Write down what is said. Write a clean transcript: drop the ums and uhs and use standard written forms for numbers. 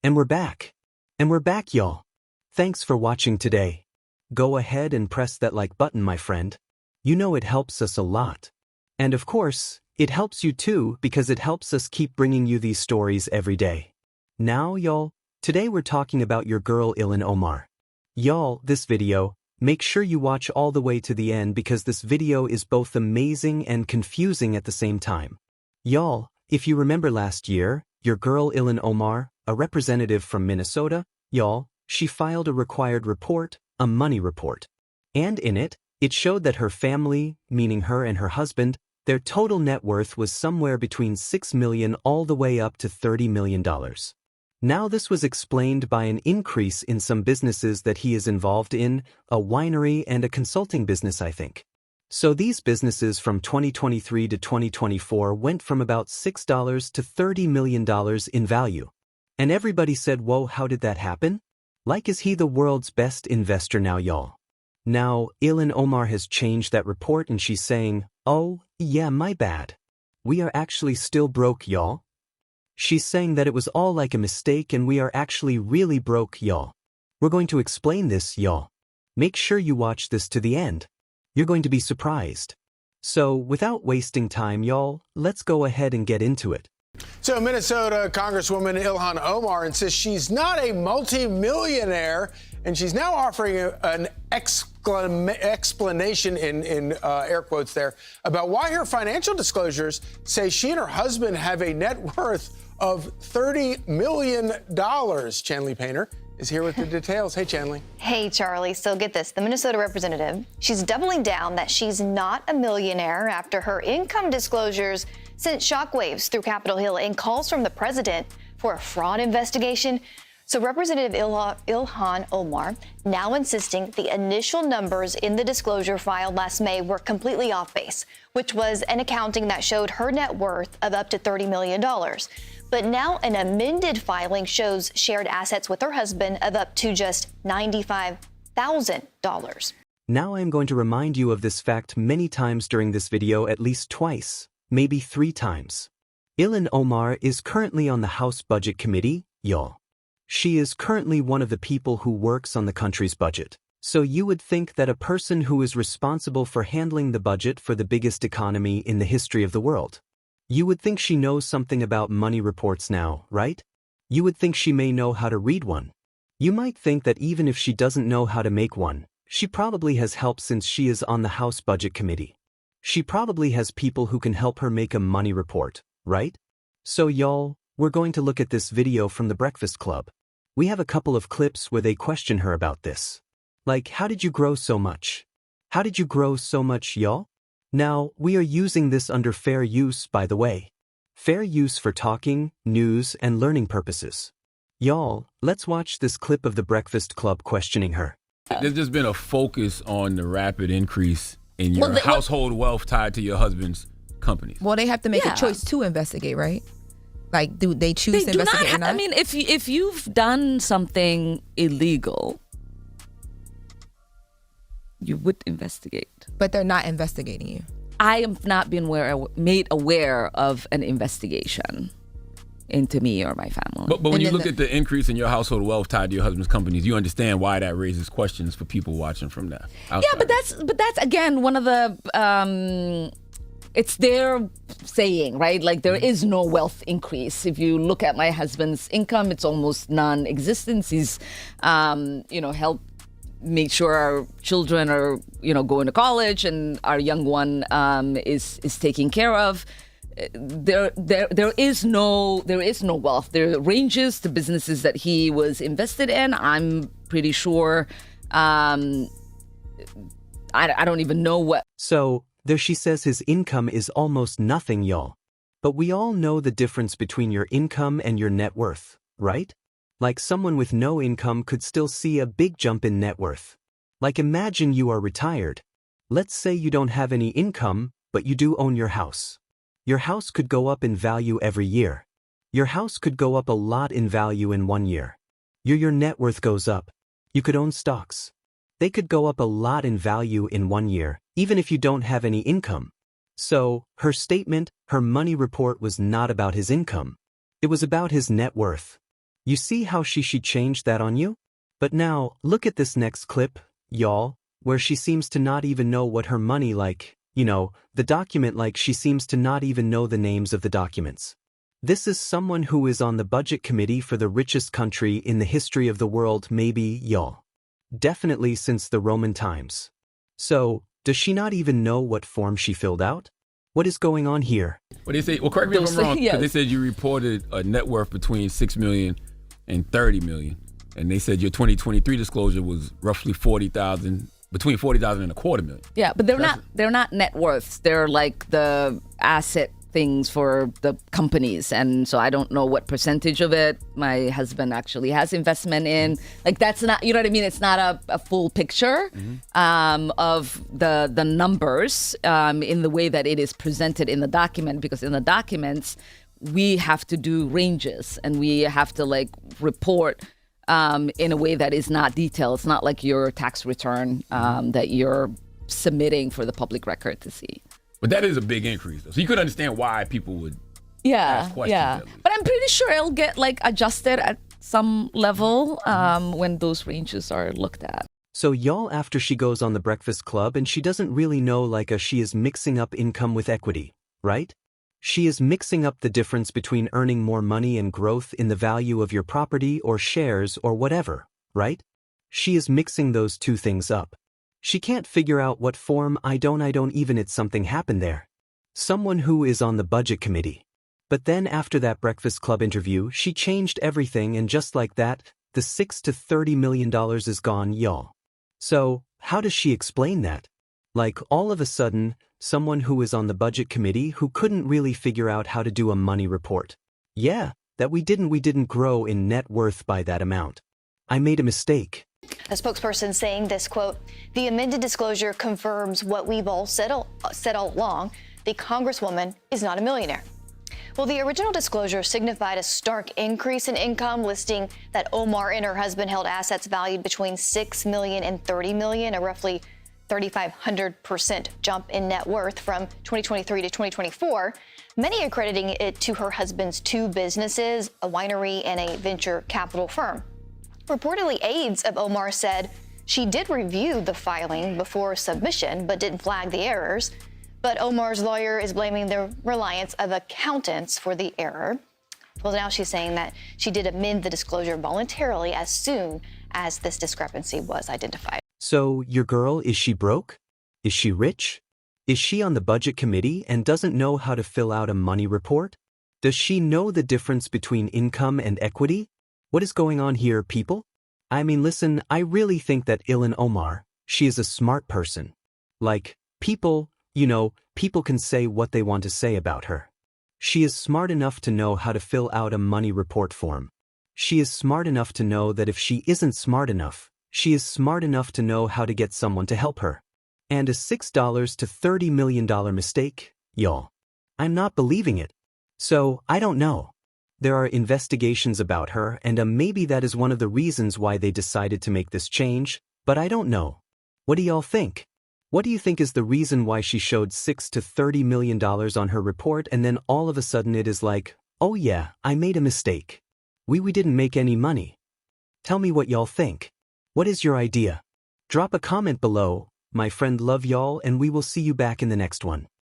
And we're back. And we're back, y'all. Thanks for watching today. Go ahead and press that like button, my friend. You know it helps us a lot. And of course, it helps you too because it helps us keep bringing you these stories every day. Now, y'all, today we're talking about your girl Ilhan Omar. Y'all, this video, make sure you watch all the way to the end because this video is both amazing and confusing at the same time. Y'all, if you remember last year, your girl Ilhan Omar, a representative from Minnesota, y'all, she filed a required report, a money report. And in it, it showed that her family, meaning her and her husband, their total net worth was somewhere between $6 million all the way up to $30 million. Now this was explained by an increase in some businesses that he is involved in, a winery and a consulting business, I think. So these businesses from 2023 to 2024 went from about $6 to $30 million in value. And everybody said, whoa, how did that happen? Like, is he the world's best investor now, y'all? Now, Ilhan Omar has changed that report and she's saying, oh, yeah, my bad. We are actually still broke, y'all. She's saying that it was all like a mistake and we are actually really broke, y'all. We're going to explain this, y'all. Make sure you watch this to the end. You're going to be surprised. So, without wasting time, y'all, let's go ahead and get into it. So Minnesota Congresswoman Ilhan Omar insists she's not a multi-millionaire, and she's now offering an explanation in air quotes there about why her financial disclosures say she and her husband have a net worth of $30 million. Chanley Painter is here with the details. Hey, Chanley. Hey, Charlie. So get this. The Minnesota representative, she's doubling down that she's not a millionaire after her income disclosures sent shockwaves through Capitol Hill and calls from the president for a fraud investigation. So Representative Ilhan Omar now insisting the initial numbers in the disclosure filed last May were completely off base, which was an accounting that showed her net worth of up to $30 million. But now an amended filing shows shared assets with her husband of up to just $95,000. Now I am going to remind you of this fact many times during this video, at least twice, maybe 3 times. Ilhan Omar is currently on the House Budget Committee, y'all. She is currently one of the people who works on the country's budget. So you would think that a person who is responsible for handling the budget for the biggest economy in the history of the world, you would think she knows something about money reports now, right? You would think she may know how to read one. You might think that even if she doesn't know how to make one, she probably has help since she is on the House Budget Committee. She probably has people who can help her make a money report, right? So y'all, we're going to look at this video from the Breakfast Club. We have a couple of clips where they question her about this. Like, how did you grow so much? How did you grow so much, y'all? Now, we are using this under fair use, by the way. Fair use for talking, news, and learning purposes. Y'all, let's watch this clip of the Breakfast Club questioning her. There's just been a focus on the rapid increase in your household wealth tied to your husband's companies. Well, they have to make a choice to investigate, right? Like, do they choose to investigate or not? I mean, if you've done something illegal, you would investigate. But they're not investigating you. I have not been made aware of an investigation into me or my family. But when you look at the increase in your household wealth tied to your husband's companies, you understand why that raises questions for people watching from that outside. Yeah, but that's again one of the it's their saying, right? Like, there is no wealth increase. If you look at my husband's income, it's almost non-existent. He's helped make sure our children are going to college and our young one is taken care of. There is no wealth. There are ranges to businesses that he was invested in. I'm pretty sure. I don't even know what. So there she says his income is almost nothing, y'all. But we all know the difference between your income and your net worth, right? Like, someone with no income could still see a big jump in net worth. Like, imagine you are retired. Let's say you don't have any income, but you do own your house. Your house could go up in value every year. Your house could go up a lot in value in 1 year. Your net worth goes up. You could own stocks. They could go up a lot in value in 1 year, even if you don't have any income. So, her statement, her money report was not about his income. It was about his net worth. You see how she changed that on you? But now, look at this next clip, y'all, where she seems to not even know what her money the document she seems to not even know the names of the documents. This is someone who is on the budget committee for the richest country in the history of the world, maybe, y'all. Definitely since the Roman times. So, does she not even know what form she filled out? What is going on here? Well, they say, correct me if I'm wrong, because they said you reported a net worth between $6 million and $30 million. And they said your 2023 disclosure was roughly between $40,000 and $250,000. Yeah, but they're not net worths. They're like the asset things for the companies. And so I don't know what percentage of it my husband actually has investment in. That's not, you know what I mean? It's not a full picture of the numbers in the way that it is presented in the document, because in the documents, we have to do ranges and we have to report in a way that is not detailed. It's not like your tax return that you're submitting for the public record to see. But that is a big increase, though. So you could understand why people would ask questions. Yeah. But I'm pretty sure it'll get adjusted at some level when those ranges are looked at. So y'all, after she goes on the Breakfast Club and she doesn't really know she is mixing up income with equity, right? She is mixing up the difference between earning more money and growth in the value of your property or shares or whatever, right? She is mixing those two things up. She can't figure out what form it's something happened there. Someone who is on the budget committee. But then after that Breakfast Club interview, she changed everything, and just like that, the $6 to $30 million is gone, y'all. So, how does she explain that? All of a sudden, someone who is on the budget committee who couldn't really figure out how to do a money report. Yeah, that we didn't grow in net worth by that amount. I made a mistake. A spokesperson saying this, quote, "The amended disclosure confirms what we've all said all along. The Congresswoman is not a millionaire." Well, the original disclosure signified a stark increase in income, listing that Omar and her husband held assets valued between $6 million and $30 million, a roughly 3,500% jump in net worth from 2023 to 2024, many accrediting it to her husband's two businesses, a winery and a venture capital firm. Reportedly, aides of Omar said she did review the filing before submission, but didn't flag the errors. But Omar's lawyer is blaming the reliance of accountants for the error. Well, now she's saying that she did amend the disclosure voluntarily as soon as this discrepancy was identified. So, your girl, is she broke? Is she rich? Is she on the budget committee and doesn't know how to fill out a money report? Does she know the difference between income and equity? What is going on here, people? I mean, listen, I really think that Ilhan Omar, she is a smart person. People can say what they want to say about her. She is smart enough to know how to fill out a money report form. She is smart enough to know that if she isn't smart enough, she is smart enough to know how to get someone to help her. And a $6 to $30 million mistake, y'all. I'm not believing it. So, I don't know. There are investigations about her, and maybe that is one of the reasons why they decided to make this change, but I don't know. What do y'all think? What do you think is the reason why she showed $6 to $30 million on her report and then all of a sudden it is oh yeah, I made a mistake. We didn't make any money. Tell me what y'all think. What is your idea? Drop a comment below. My friend, love y'all, and we will see you back in the next one.